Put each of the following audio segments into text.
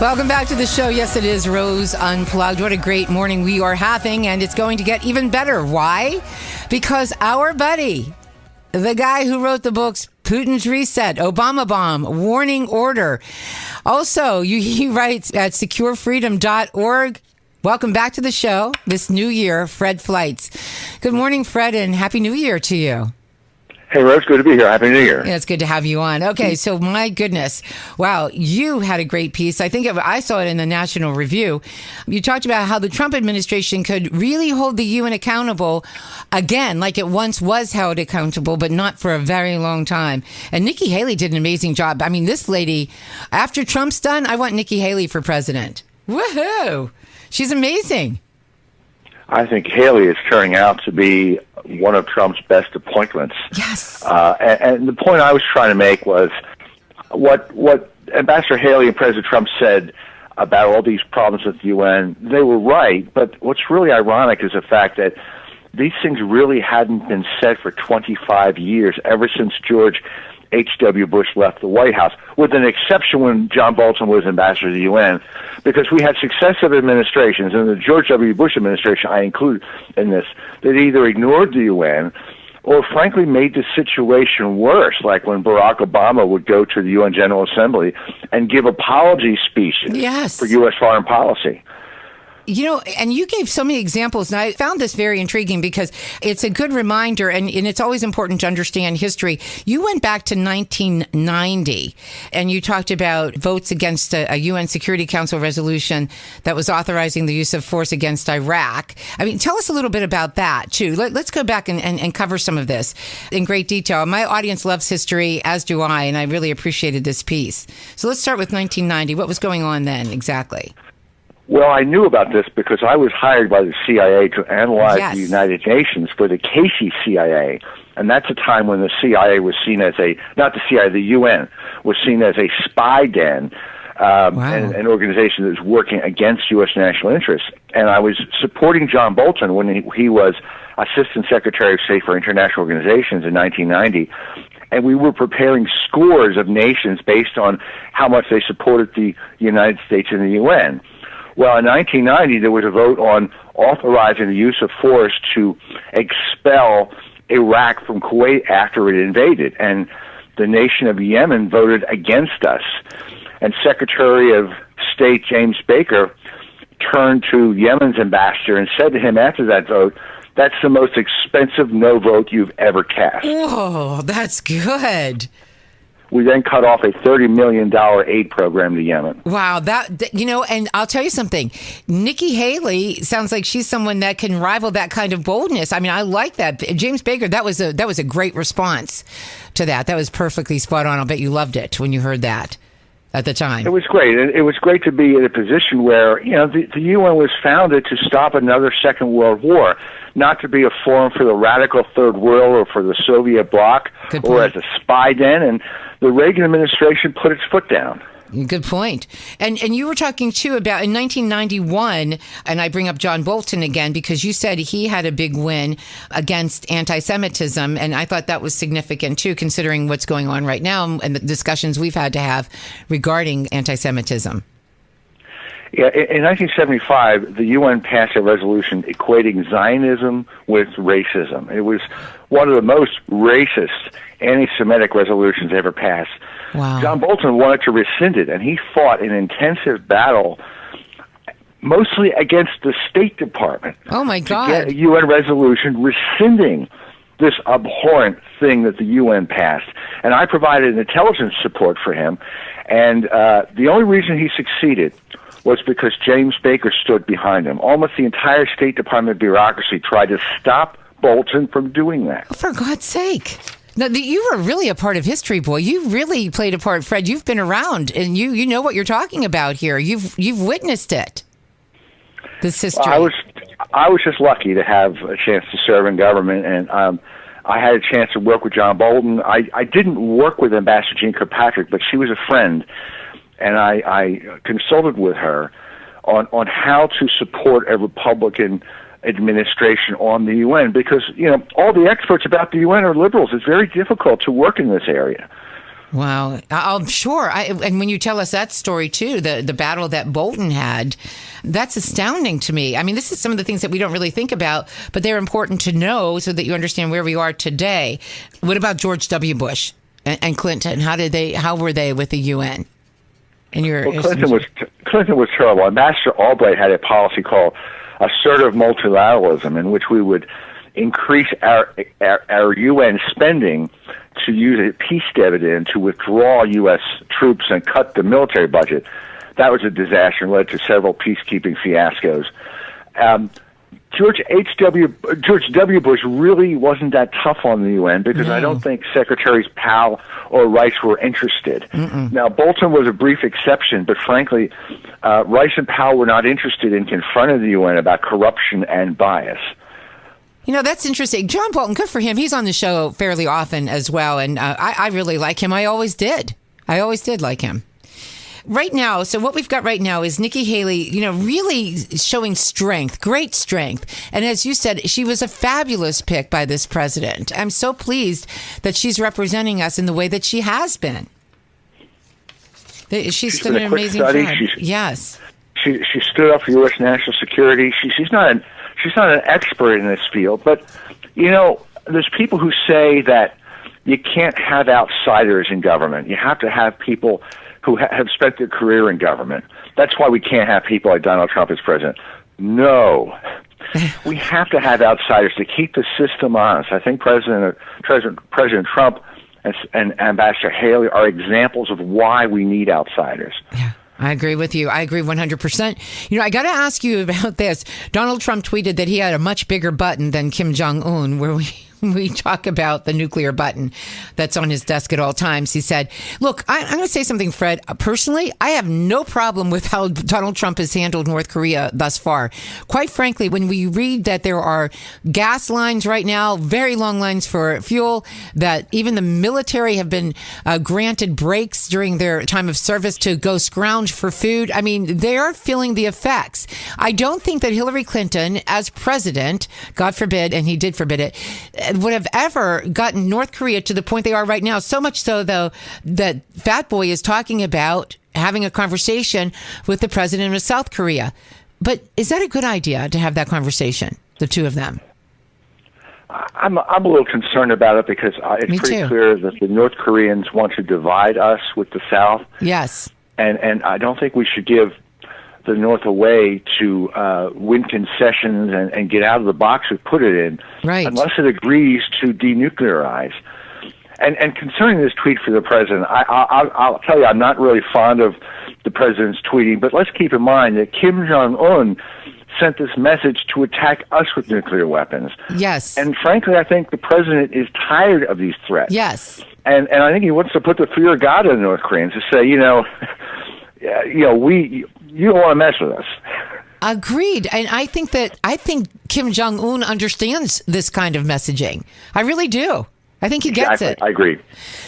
Welcome back to the show. Yes, it is Rose Unplugged. What a great morning we are having, and it's going to get even better. Why? Because our buddy, the guy who wrote the books, Putin's Reset, Obama Bomb, Warning Order. Also, he writes at securefreedom.org. Welcome back to the show this new year, Fred Fleitz. Good morning, Fred, and Happy New Year to you. Hey, Rose, good to be here. Happy New Year. Yeah, it's good to have you on. Okay, so my goodness. Wow, you had a great piece. I saw it in the National Review. You talked about how the Trump administration could really hold the UN accountable again, like it once was held accountable, but not for a very long time. And Nikki Haley did an amazing job. I mean, this lady, after Trump's done, I want Nikki Haley for president. Woohoo! She's amazing. I think Haley is turning out to be one of Trump's best appointments. Yes. And the point I was trying to make was what Ambassador Haley and President Trump said about all these problems with the UN, they were right, but what's really ironic is the fact that these things really hadn't been said for 25 years, ever since George H.W. Bush left the White House, with an exception when John Bolton was ambassador to the UN, because we had successive administrations, and the George W. Bush administration I include in this, that either ignored the UN or frankly made the situation worse, like when Barack Obama would go to the UN General Assembly and give apology speeches for U.S. foreign policy. You know, and you gave so many examples, and I found this very intriguing because it's a good reminder, and it's always important to understand history. You went back to 1990, and you talked about votes against a UN Security Council resolution that was authorizing the use of force against Iraq. I mean, tell us a little bit about that, too. Let's go back and cover some of this in great detail. My audience loves history, as do I, and I really appreciated this piece. So let's start with 1990. What was going on then, exactly? Well, I knew about this because I was hired by the CIA to analyze the United Nations for the Casey CIA. And that's a time when the CIA was seen as not the CIA, the UN, was seen as a spy den, and an organization that was working against U.S. national interests. And I was supporting John Bolton when he was Assistant Secretary of State for International Organizations in 1990. And we were preparing scores of nations based on how much they supported the United States in the UN. Well, in 1990, there was a vote on authorizing the use of force to expel Iraq from Kuwait after it invaded, and the nation of Yemen voted against us. And Secretary of State James Baker turned to Yemen's ambassador and said to him after that vote, "That's the most expensive no vote you've ever cast." Oh, that's good. We then cut off a $30 million aid program to Yemen. Wow, and I'll tell you something. Nikki Haley sounds like she's someone that can rival that kind of boldness. I mean, I like that. James Baker, that was a great response to that. That was perfectly spot on. I'll bet you loved it when you heard that at the time. It was great. And it was great to be in a position where, the UN was founded to stop another Second World War, not to be a forum for the radical Third World or for the Soviet bloc or as a spy den. And the Reagan administration put its foot down. Good point. And you were talking, too, about in 1991, and I bring up John Bolton again because you said he had a big win against anti-Semitism, and I thought that was significant, too, considering what's going on right now and the discussions we've had to have regarding anti-Semitism. Yeah, in 1975, the UN passed a resolution equating Zionism with racism. It was one of the most racist anti-Semitic resolutions ever passed. Wow. John Bolton wanted to rescind it, and he fought an intensive battle mostly against the State Department. Oh, my God. To get a UN resolution rescinding this abhorrent thing that the UN passed. And I provided intelligence support for him, and the only reason he succeeded was because James Baker stood behind him. Almost the entire State Department bureaucracy tried to stop Bolton from doing that. For God's sake. No, you were really a part of history, boy. You really played a part, Fred. You've been around, and you know what you're talking about here. You've witnessed it. This history. Well, I was just lucky to have a chance to serve in government, and I had a chance to work with John Bolton. I didn't work with Ambassador Jeane Kirkpatrick, but she was a friend, and I consulted with her on how to support a Republican administration on the UN, because all the experts about the UN are liberals. It's very difficult to work in this area. Wow. I'm sure. And when you tell us that story, too, the battle that Bolton had, that's astounding to me. I mean, this is some of the things that we don't really think about, but they're important to know so that you understand where we are today. What about George W. Bush and Clinton? How were they with the UN? Clinton was terrible. Ambassador Albright had a policy called assertive multilateralism, in which we would increase our UN spending to use a peace dividend to withdraw U.S. troops and cut the military budget. That was a disaster and led to several peacekeeping fiascos. George W. Bush really wasn't that tough on the UN because I don't think Secretaries Powell or Rice were interested. Now, Bolton was a brief exception, but frankly, Rice and Powell were not interested in confronting the UN about corruption and bias. You know, that's interesting. John Bolton, good for him. He's on the show fairly often as well, and I really like him. I always did. Like him. Right now, so what we've got right now is Nikki Haley, really showing strength, great strength. And as you said, she was a fabulous pick by this president. I'm so pleased that she's representing us in the way that she has been. She's done an amazing job. Yes. She stood up for U.S. national security. She's not an expert in this field, but there's people who say that you can't have outsiders in government. You have to have people who have spent their career in government. That's why we can't have people like Donald Trump as president. No. We have to have outsiders to keep the system honest. I think President Trump and Ambassador Haley are examples of why we need outsiders. Yeah. I agree with you. I agree 100%. I got to ask you about this. Donald Trump tweeted that he had a much bigger button than Kim Jong-un, where we talk about the nuclear button that's on his desk at all times. He said, look, I'm going to say something, Fred. Personally, I have no problem with how Donald Trump has handled North Korea thus far. Quite frankly, when we read that there are gas lines right now, very long lines for fuel, that even the military have been granted breaks during their time of service to go scrounge for food. I mean, they are feeling the effects. I don't think that Hillary Clinton, as president, God forbid, and he did forbid it, would have ever gotten North Korea to the point they are right now. So much so, though, that Fat Boy is talking about having a conversation with the president of South Korea. But is that a good idea to have that conversation, the two of them? I'm a little concerned about it because it's pretty clear that the North Koreans want to divide us with the South. Yes. And I don't think we should give the North a way to win concessions and get out of the box we put it in, unless it agrees to denuclearize. And concerning this tweet for the president, I'll tell you, I'm not really fond of the president's tweeting, but let's keep in mind that Kim Jong-un sent this message to attack us with nuclear weapons. Yes. And frankly, I think the president is tired of these threats. Yes. And I think he wants to put the fear of God in the North Koreans to say, you don't want to mess with us. Agreed. And I think Kim Jong-un understands this kind of messaging. I really do. I think he gets it. I agree.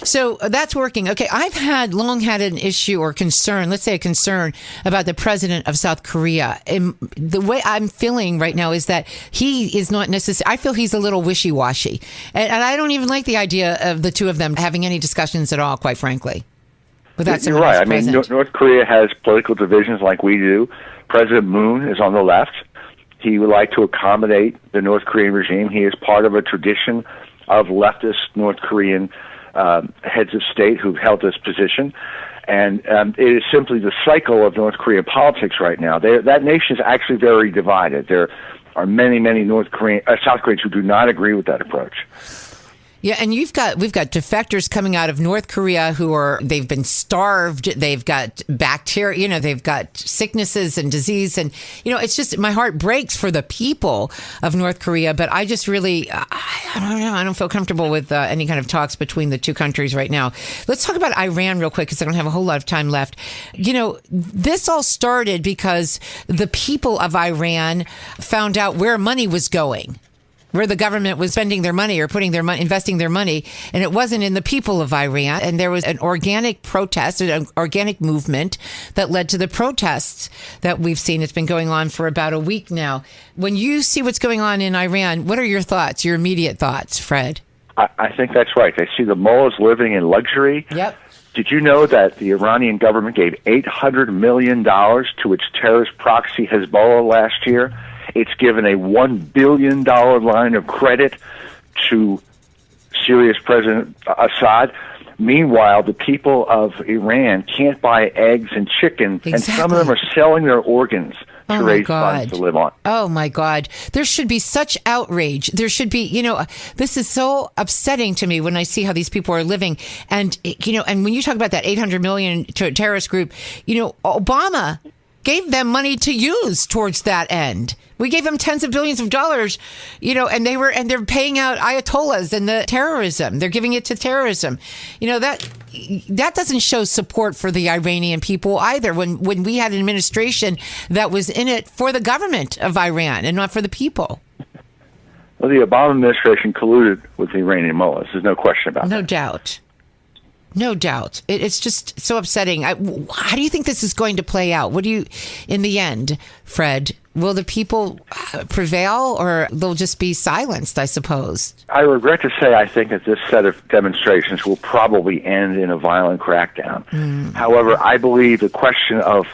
So that's working. Okay, I've long had an issue or concern, let's say a concern about the president of South Korea. And the way I'm feeling right now is that he is not necessarily, I feel he's a little wishy-washy. And I don't even like the idea of the two of them having any discussions at all, quite frankly. You're right. I mean, North Korea has political divisions like we do. President Moon is on the left. He would like to accommodate the North Korean regime. He is part of a tradition of leftist North Korean heads of state who've held this position. And it is simply the cycle of North Korean politics right now. That nation is actually very divided. There are many South Koreans who do not agree with that approach. Yeah, and we've got defectors coming out of North Korea they've been starved, they've got bacteria, they've got sicknesses and disease, and it's just my heart breaks for the people of North Korea. But I just really, I don't know, I don't feel comfortable with any kind of talks between the two countries right now. Let's talk about Iran real quick because I don't have a whole lot of time left. This all started because the people of Iran found out where money was going, where the government was spending their money or putting their money, investing their money, and it wasn't in the people of Iran. And there was an organic protest, an organic movement that led to the protests that we've seen. It's been going on for about a week now. When you see what's going on in Iran, what are your thoughts, your immediate thoughts, Fred? I think that's right. They see the mullahs living in luxury. Yep. Did you know that the Iranian government gave $800 million to its terrorist proxy Hezbollah last year? It's given a $1 billion line of credit to Syria's President Assad. Meanwhile, the people of Iran can't buy eggs and chicken, and some of them are selling their organs to raise funds to live on. Oh, my God. There should be such outrage. There should be, this is so upsetting to me when I see how these people are living. And, and when you talk about that $800 million to a terrorist group, Obama gave them money to use towards that end. We gave them tens of billions of dollars, and they're paying out Ayatollahs and the terrorism. They're giving it to terrorism. That doesn't show support for the Iranian people either. When we had an administration that was in it for the government of Iran and not for the people. Well, the Obama administration colluded with the Iranian mullahs. There's no question about that. No doubt. No doubt. It's just so upsetting. How do you think this is going to play out? In the end, Fred, will the people prevail or they'll just be silenced, I suppose? I regret to say I think that this set of demonstrations will probably end in a violent crackdown. However, I believe the question of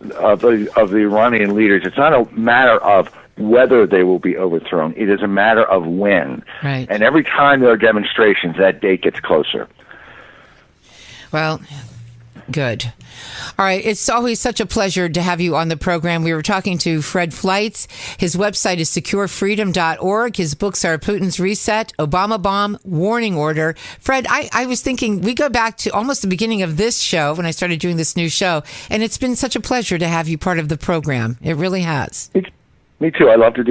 the Iranian leaders, it's not a matter of whether they will be overthrown. It is a matter of when. Right. And every time there are demonstrations, that date gets closer. Well, good. All right. It's always such a pleasure to have you on the program. We were talking to Fred Fleitz. His website is securefreedom.org. His books are Putin's Reset, Obama Bomb, Warning Order. Fred, I was thinking we go back to almost the beginning of this show when I started doing this new show, and it's been such a pleasure to have you part of the program. It really has. Me too. I love to do it.